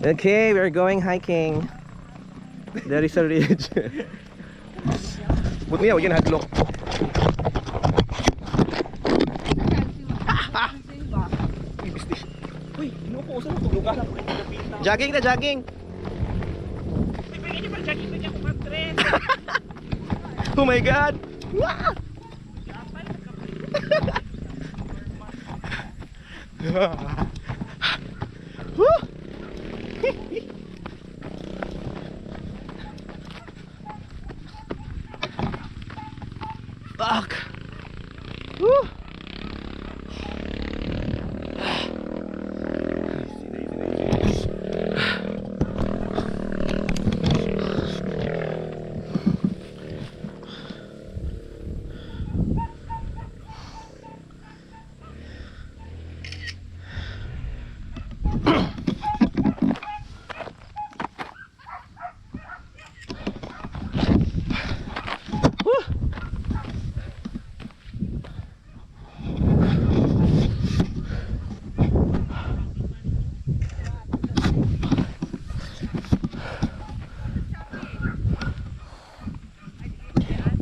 Okay, we're going hiking. There is a ridge. Buti niya, huwag yan hadlok. Uy, inuupo sa lugar. Jogging na, jogging. Oh my God! Wow! Woo! Fuck! Woo!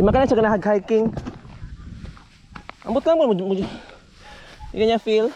Di makanya sa kanahag hiking. Ambot lang mo. Hindi kanya feel.